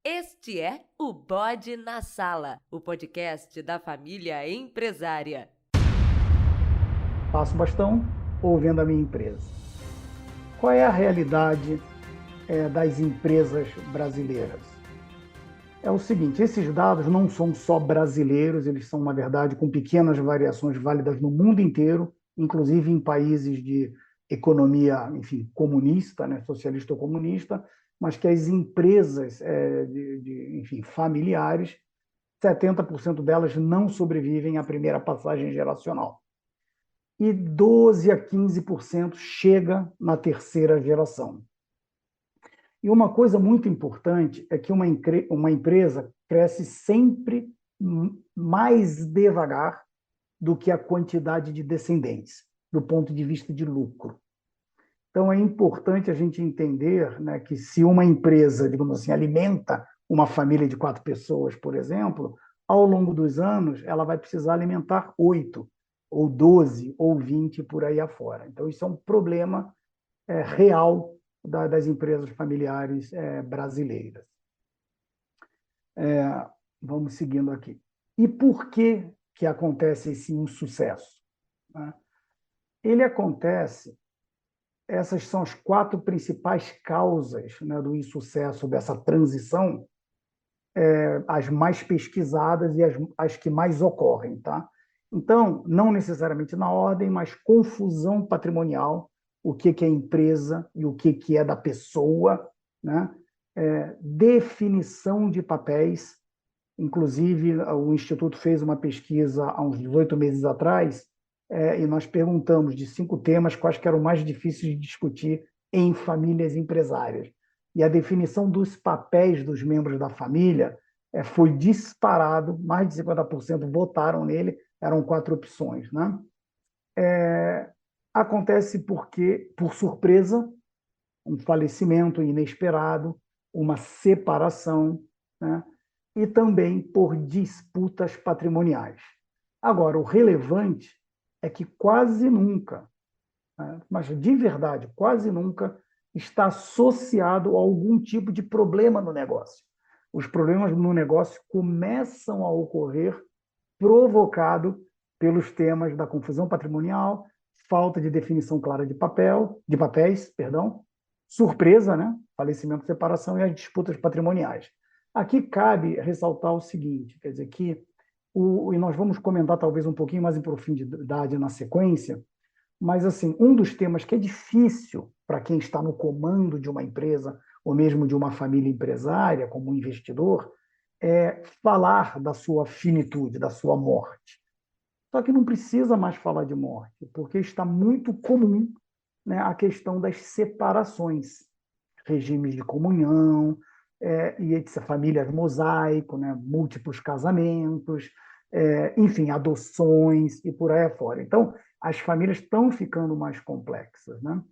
Este é o Bode na Sala, o podcast da família empresária. Passo bastão ou vendo a minha empresa? Qual é a realidade das empresas brasileiras? É o seguinte, esses dados não são só brasileiros, eles são, na verdade, com pequenas variações válidas no mundo inteiro, inclusive em países de economia, enfim, comunista, né, socialista ou comunista, mas que as empresas, enfim, familiares, 70% delas não sobrevivem à primeira passagem geracional. E 12 a 15% chega na terceira geração. E uma coisa muito importante é que uma empresa cresce sempre mais devagar do que a quantidade de descendentes, do ponto de vista de lucro. Então, é importante a gente entender, né, que se uma empresa, digamos assim, alimenta uma família de 4 pessoas, por exemplo, ao longo dos anos, ela vai precisar alimentar 8, ou 12, ou 20 por aí afora. Então, isso é um problema real das empresas familiares brasileiras. Vamos seguindo aqui. E por que acontece esse insucesso? Né? Ele acontece, essas são as 4 principais causas, né, do insucesso dessa transição, as mais pesquisadas e as que mais ocorrem. Tá? Então, não necessariamente na ordem, mas confusão patrimonial, o que é empresa e o que é da pessoa, né? Definição de papéis. Inclusive, o Instituto fez uma pesquisa há uns 18 meses atrás, e nós perguntamos de 5 temas quais que eram mais difíceis de discutir em famílias empresárias. E a definição dos papéis dos membros da família foi disparado, mais de 50% votaram nele, eram 4 opções. Né? Acontece porque, por surpresa, um falecimento inesperado, uma separação, né? E também por disputas patrimoniais. Agora, o relevante é que quase nunca, né, mas de verdade, quase nunca, está associado a algum tipo de problema no negócio. Os problemas no negócio começam a ocorrer provocado pelos temas da confusão patrimonial, falta de definição clara de papéis, perdão, surpresa, né? Falecimento, separação e as disputas patrimoniais. Aqui cabe ressaltar o seguinte, quer dizer que e nós vamos comentar talvez um pouquinho mais em profundidade na sequência, mas assim, um dos temas que é difícil para quem está no comando de uma empresa ou mesmo de uma família empresária, como um investidor, é falar da sua finitude, da sua morte. Só que não precisa mais falar de morte, porque está muito comum, né, a questão das separações, regimes de comunhão, e etc, famílias mosaico, né, múltiplos casamentos, enfim, adoções e por aí afora. Então, as famílias estão ficando mais complexas. Né?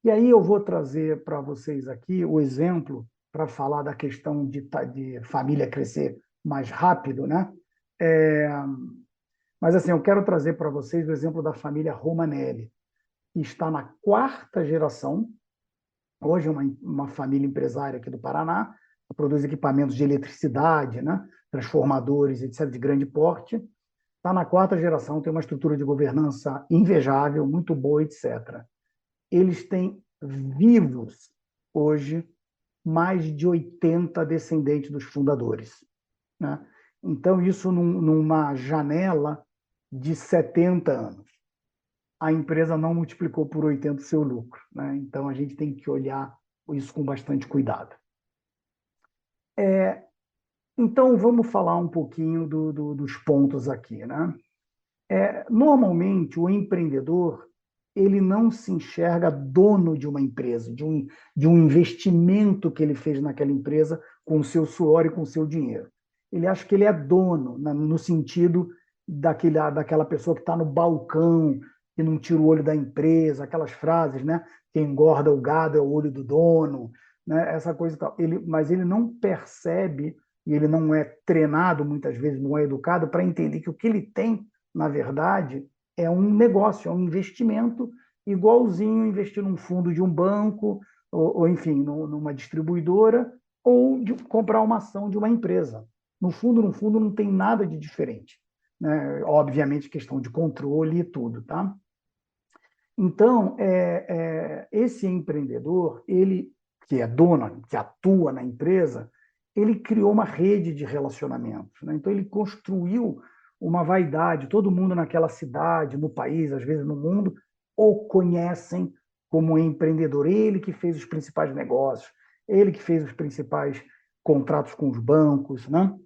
E aí eu vou trazer para vocês aqui o exemplo para falar da questão de família crescer mais rápido, né? É, mas assim, eu quero trazer para vocês o exemplo da família Romanelli, que está na 4ª geração. Hoje é uma família empresária aqui do Paraná, que produz equipamentos de eletricidade, né? Transformadores, etc., de grande porte. Está na 4ª geração, tem uma estrutura de governança invejável, muito boa, etc. Eles têm vivos hoje mais de 80 descendentes dos fundadores. Né? Então, isso numa janela de 70 anos. A empresa não multiplicou por 80 o seu lucro. Né? Então, a gente tem que olhar isso com bastante cuidado. Então, vamos falar um pouquinho dos pontos aqui. Né? Normalmente, o empreendedor ele não se enxerga dono de uma empresa, de um investimento que ele fez naquela empresa com o seu suor e com o seu dinheiro. Ele acha que ele é dono, no sentido daquela pessoa que está no balcão, que não tira o olho da empresa, aquelas frases, né? Quem engorda o gado é o olho do dono, né? Essa coisa e tal. Mas ele não percebe, e ele não é treinado, muitas vezes, não é educado, para entender que o que ele tem, na verdade, é um negócio, é um investimento igualzinho investir num fundo de um banco, ou enfim, numa distribuidora, ou de comprar uma ação de uma empresa. No fundo, não tem nada de diferente, né? Obviamente, questão de controle e tudo, tá? Então, esse empreendedor, ele que é dono, que atua na empresa, ele criou uma rede de relacionamentos, né? Então, ele construiu uma vaidade. Todo mundo naquela cidade, no país, às vezes no mundo, o conhecem como empreendedor. Ele que fez os principais negócios, ele que fez os principais contratos com os bancos, né?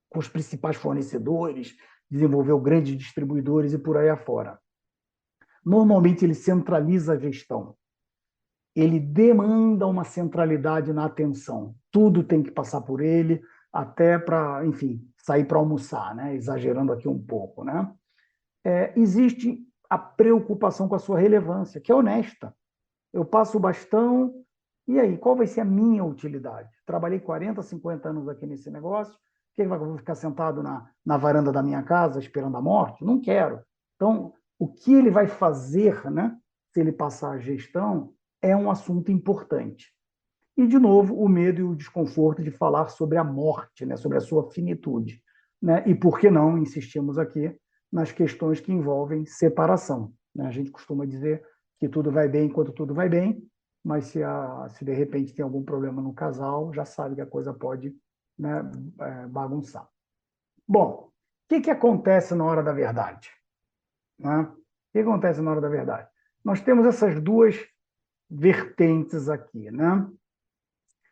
Com os principais fornecedores, desenvolveu grandes distribuidores e por aí afora. Normalmente, ele centraliza a gestão. Ele demanda uma centralidade na atenção. Tudo tem que passar por ele, até para, enfim, sair para almoçar, né? Exagerando aqui um pouco, né? Existe a preocupação com a sua relevância, que é honesta. Eu passo o bastão, e aí, qual vai ser a minha utilidade? Trabalhei 40, 50 anos aqui nesse negócio, que vou ficar sentado na varanda da minha casa esperando a morte? Não quero. Então, o que ele vai fazer, né, se ele passar a gestão, é um assunto importante. E, de novo, o medo e o desconforto de falar sobre a morte, né, sobre a sua finitude. Né? E por que não insistimos aqui nas questões que envolvem separação? Né? A gente costuma dizer que tudo vai bem enquanto tudo vai bem, mas se de repente tem algum problema no casal, já sabe que a coisa pode, né, bagunçar. Bom, o que acontece na hora da verdade? Né? O que acontece na hora da verdade? Nós temos essas duas vertentes aqui, né?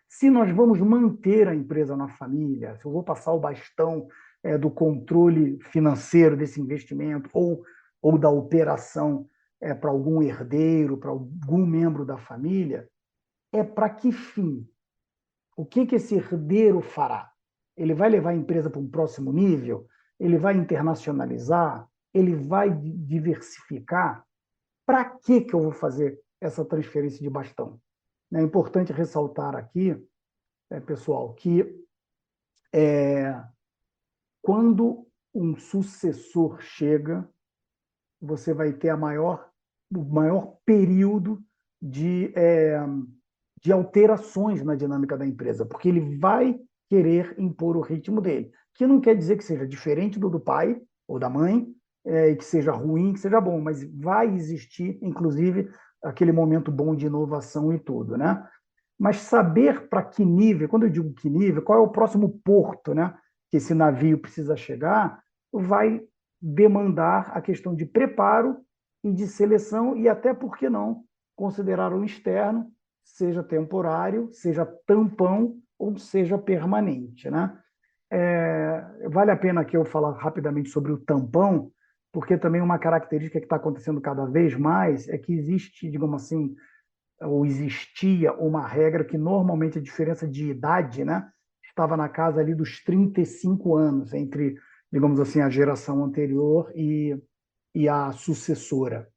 Se nós vamos manter a empresa na família, se eu vou passar o bastão do controle financeiro desse investimento ou da operação para algum herdeiro, para algum membro da família, é para que fim? O que esse herdeiro fará? Ele vai levar a empresa para um próximo nível? Ele vai internacionalizar? Ele vai diversificar? Para que eu vou fazer essa transferência de bastão? É importante ressaltar aqui, pessoal, que quando um sucessor chega, você vai ter o maior período de alterações na dinâmica da empresa, porque ele vai querer impor o ritmo dele, que não quer dizer que seja diferente do pai ou da mãe, e que seja ruim, que seja bom, mas vai existir, inclusive, aquele momento bom de inovação e tudo, né? Mas saber para que nível, quando eu digo que nível, qual é o próximo porto, né, que esse navio precisa chegar, vai demandar a questão de preparo e de seleção e até, por que não, considerar o externo, seja temporário, seja tampão ou seja permanente, né? Vale a pena aqui eu falar rapidamente sobre o tampão, porque também uma característica que está acontecendo cada vez mais é que existe, digamos assim, ou existia uma regra que normalmente a diferença de idade, né, estava na casa ali dos 35 anos entre, digamos assim, a geração anterior e a sucessora.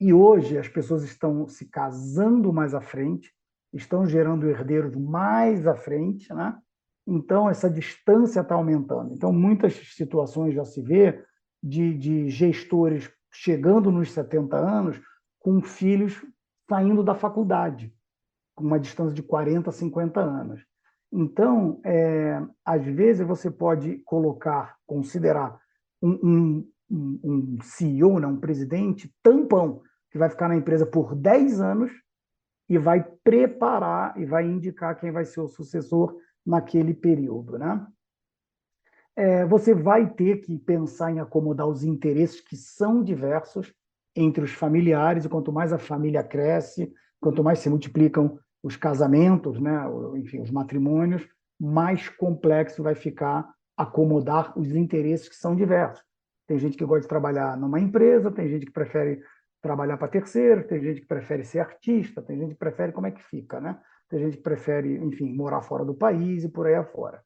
E hoje as pessoas estão se casando mais à frente, estão gerando herdeiros mais à frente, né? Então essa distância está aumentando. Então muitas situações já se vê de gestores chegando nos 70 anos com filhos saindo da faculdade, com uma distância de 40, 50 anos. Então, às vezes você pode considerar um CEO, né, um presidente tampão, que vai ficar na empresa por 10 anos e vai preparar e vai indicar quem vai ser o sucessor naquele período, né? Você vai ter que pensar em acomodar os interesses que são diversos entre os familiares, e quanto mais a família cresce, quanto mais se multiplicam os casamentos, né, enfim, os matrimônios, mais complexo vai ficar acomodar os interesses que são diversos. Tem gente que gosta de trabalhar numa empresa, tem gente que prefere trabalhar para terceiro, tem gente que prefere ser artista, tem gente que prefere como é que fica, né? Tem gente que prefere, enfim, morar fora do país e por aí afora.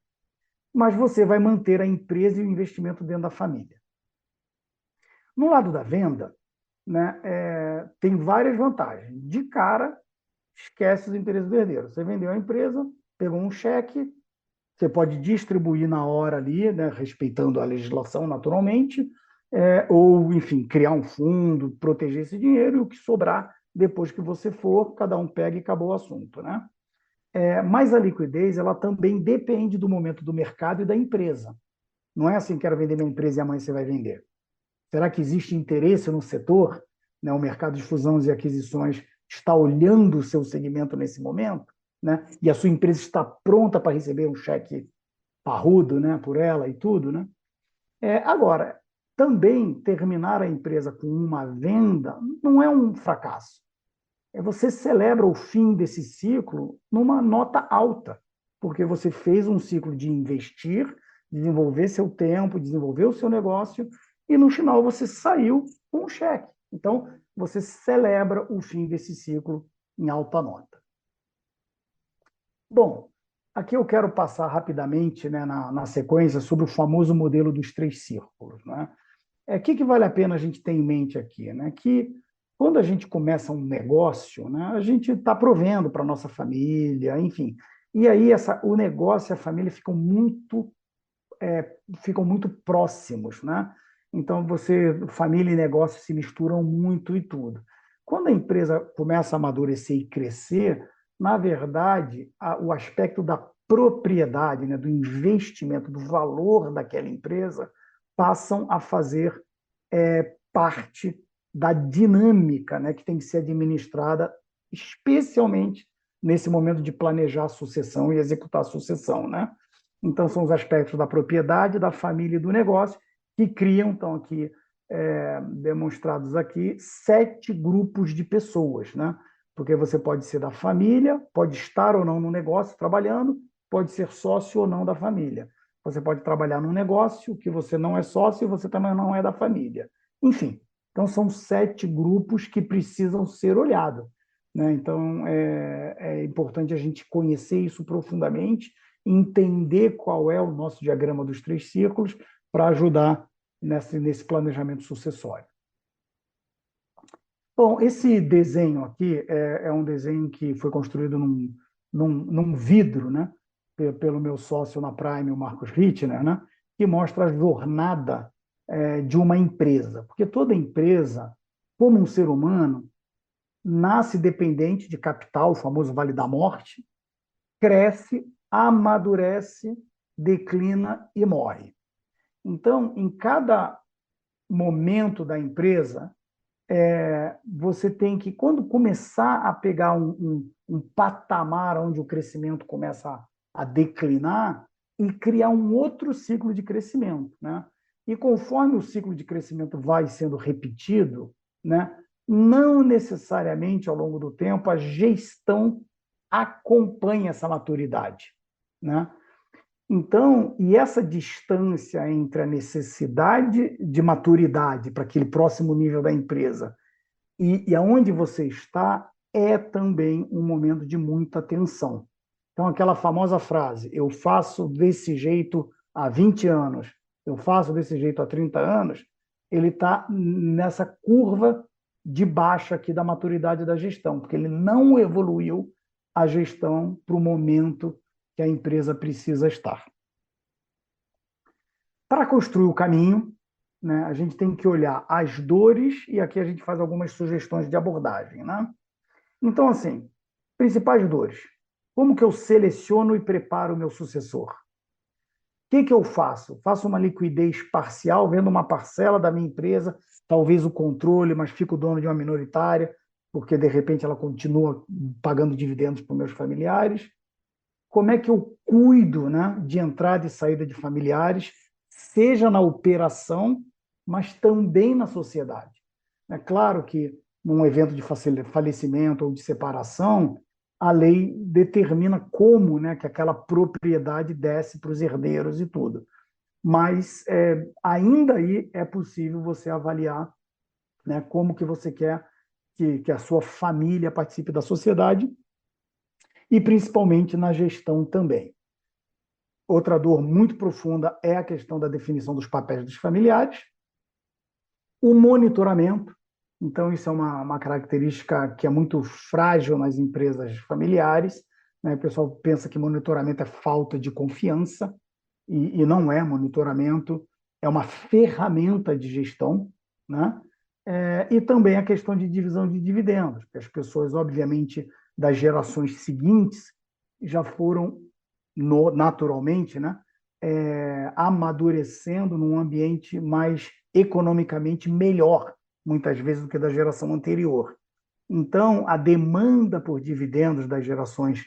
Mas você vai manter a empresa e o investimento dentro da família. No lado da venda, né, tem várias vantagens. De cara, esquece os interesses do herdeiro. Você vendeu a empresa, pegou um cheque, você pode distribuir na hora ali, né, respeitando a legislação naturalmente, ou, enfim, criar um fundo, proteger esse dinheiro e o que sobrar depois que você for, cada um pega e acabou o assunto, né? Mas a liquidez ela também depende do momento do mercado e da empresa. Não é assim, quero vender minha empresa e amanhã você vai vender. Será que existe interesse no setor? Né? O mercado de fusões e aquisições está olhando o seu segmento nesse momento? Né? E a sua empresa está pronta para receber um cheque parrudo, né, por ela e tudo, né? Agora, também terminar a empresa com uma venda não é um fracasso. Você celebra o fim desse ciclo numa nota alta, porque você fez um ciclo de investir, desenvolver seu tempo, desenvolver o seu negócio, e no final você saiu com um cheque. Então, você celebra o fim desse ciclo em alta nota. Bom, aqui eu quero passar rapidamente, né, na sequência sobre o famoso modelo dos três círculos. Né? Que vale a pena a gente ter em mente aqui? Né? Que quando a gente começa um negócio, né, a gente está provendo para a nossa família, enfim. E aí o negócio e a família ficam muito próximos. Né? Então, família e negócio se misturam muito e tudo. Quando a empresa começa a amadurecer e crescer, na verdade, o aspecto da propriedade, né, do investimento, do valor daquela empresa, passam a fazer parte da dinâmica, né, que tem que ser administrada, especialmente nesse momento de planejar a sucessão e executar a sucessão. Né? Então, são os aspectos da propriedade, da família e do negócio que criam, então, aqui demonstrados aqui, 7 grupos de pessoas, né? Porque você pode ser da família, pode estar ou não no negócio trabalhando, pode ser sócio ou não da família. Você pode trabalhar num negócio que você não é sócio e você também não é da família. Enfim, então são 7 grupos que precisam ser olhados. Né? Então, é importante a gente conhecer isso profundamente, entender qual é o nosso diagrama dos 3 círculos para ajudar nesse planejamento sucessório. Bom, esse desenho aqui é um desenho que foi construído num vidro, né, pelo meu sócio na Prime, o Marcos Rittner, né, que mostra a jornada de uma empresa. Porque toda empresa, como um ser humano, nasce dependente de capital, o famoso Vale da Morte, cresce, amadurece, declina e morre. Então, em cada momento da empresa, você tem que, quando começar a pegar um patamar onde o crescimento começa a declinar, e criar um outro ciclo de crescimento. Né? E conforme o ciclo de crescimento vai sendo repetido, né, não necessariamente ao longo do tempo a gestão acompanha essa maturidade. Né? Então, e essa distância entre a necessidade de maturidade para aquele próximo nível da empresa e aonde você está é também um momento de muita tensão. Então, aquela famosa frase, eu faço desse jeito há 20 anos, eu faço desse jeito há 30 anos, ele está nessa curva de baixa aqui da maturidade da gestão, porque ele não evoluiu a gestão para o momento que a empresa precisa estar. Para construir o caminho, né, a gente tem que olhar as dores e aqui a gente faz algumas sugestões de abordagem. Né? Então, assim, principais dores. Como que eu seleciono e preparo o meu sucessor? O que eu faço? Faço uma liquidez parcial, vendo uma parcela da minha empresa, talvez o controle, mas fico dono de uma minoritária, porque de repente ela continua pagando dividendos para os meus familiares. Como é que eu cuido, né, de entrada e saída de familiares, seja na operação, mas também na sociedade? É claro que num evento de falecimento ou de separação, a lei determina como, né, que aquela propriedade desce para os herdeiros e tudo. Mas ainda aí é possível você avaliar, né, como que você quer que a sua família participe da sociedade e principalmente na gestão também. Outra dor muito profunda é a questão da definição dos papéis dos familiares, o monitoramento. Então, isso é uma característica que é muito frágil nas empresas familiares. Né? O pessoal pensa que monitoramento é falta de confiança, e não é. Monitoramento é uma ferramenta de gestão. Né? E também a questão de divisão de dividendos, porque as pessoas, obviamente, das gerações seguintes já foram naturalmente, né, amadurecendo num ambiente mais economicamente melhor, muitas vezes, do que da geração anterior. Então, a demanda por dividendos das gerações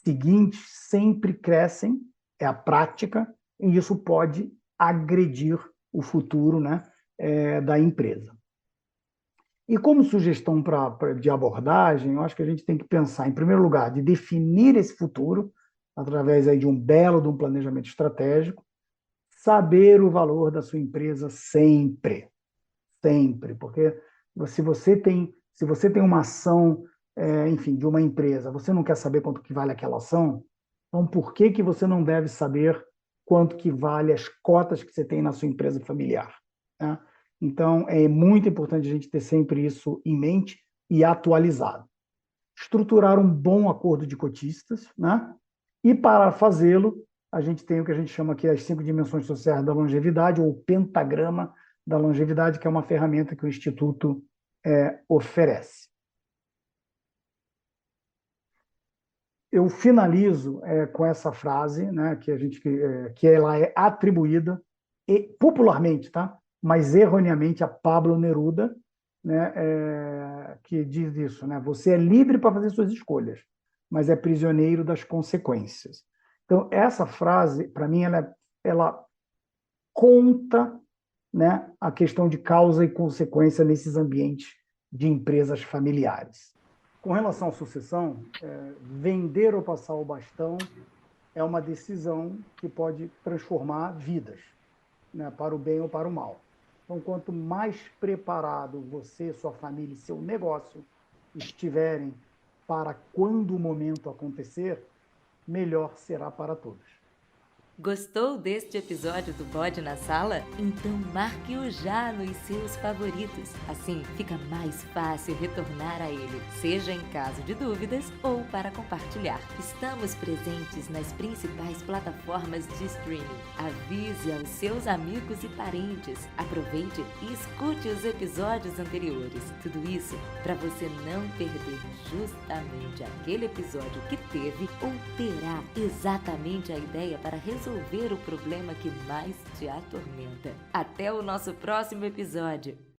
seguintes sempre crescem, é a prática, e isso pode agredir o futuro, né, da empresa. E como sugestão de abordagem, eu acho que a gente tem que pensar, em primeiro lugar, de definir esse futuro através aí de um planejamento estratégico, saber o valor da sua empresa sempre, sempre, porque se você tem uma ação, enfim, de uma empresa, você não quer saber quanto que vale aquela ação, então por que você não deve saber quanto que vale as cotas que você tem na sua empresa familiar, né? Então, é muito importante a gente ter sempre isso em mente e atualizado. Estruturar um bom acordo de cotistas, né? E para fazê-lo, a gente tem o que a gente chama aqui as 5 dimensões sociais da longevidade, ou pentagrama da longevidade, que é uma ferramenta que o Instituto oferece. Eu finalizo com essa frase, né, que ela é atribuída popularmente, tá? Mas erroneamente, a Pablo Neruda, né, que diz isso, né? Você é livre para fazer suas escolhas, mas é prisioneiro das consequências. Então, essa frase, para mim, ela conta, né, a questão de causa e consequência nesses ambientes de empresas familiares. Com relação à sucessão, vender ou passar o bastão é uma decisão que pode transformar vidas, né, para o bem ou para o mal. Então, quanto mais preparado você, sua família e seu negócio estiverem para quando o momento acontecer, melhor será para todos. Gostou deste episódio do Bode na Sala? Então marque-o já nos seus favoritos. Assim fica mais fácil retornar a ele, seja em caso de dúvidas ou para compartilhar. Estamos presentes nas principais plataformas de streaming. Avise aos seus amigos e parentes. Aproveite e escute os episódios anteriores. Tudo isso para você não perder justamente aquele episódio que teve ou terá exatamente a ideia para resolver o problema que mais te atormenta. Até o nosso próximo episódio!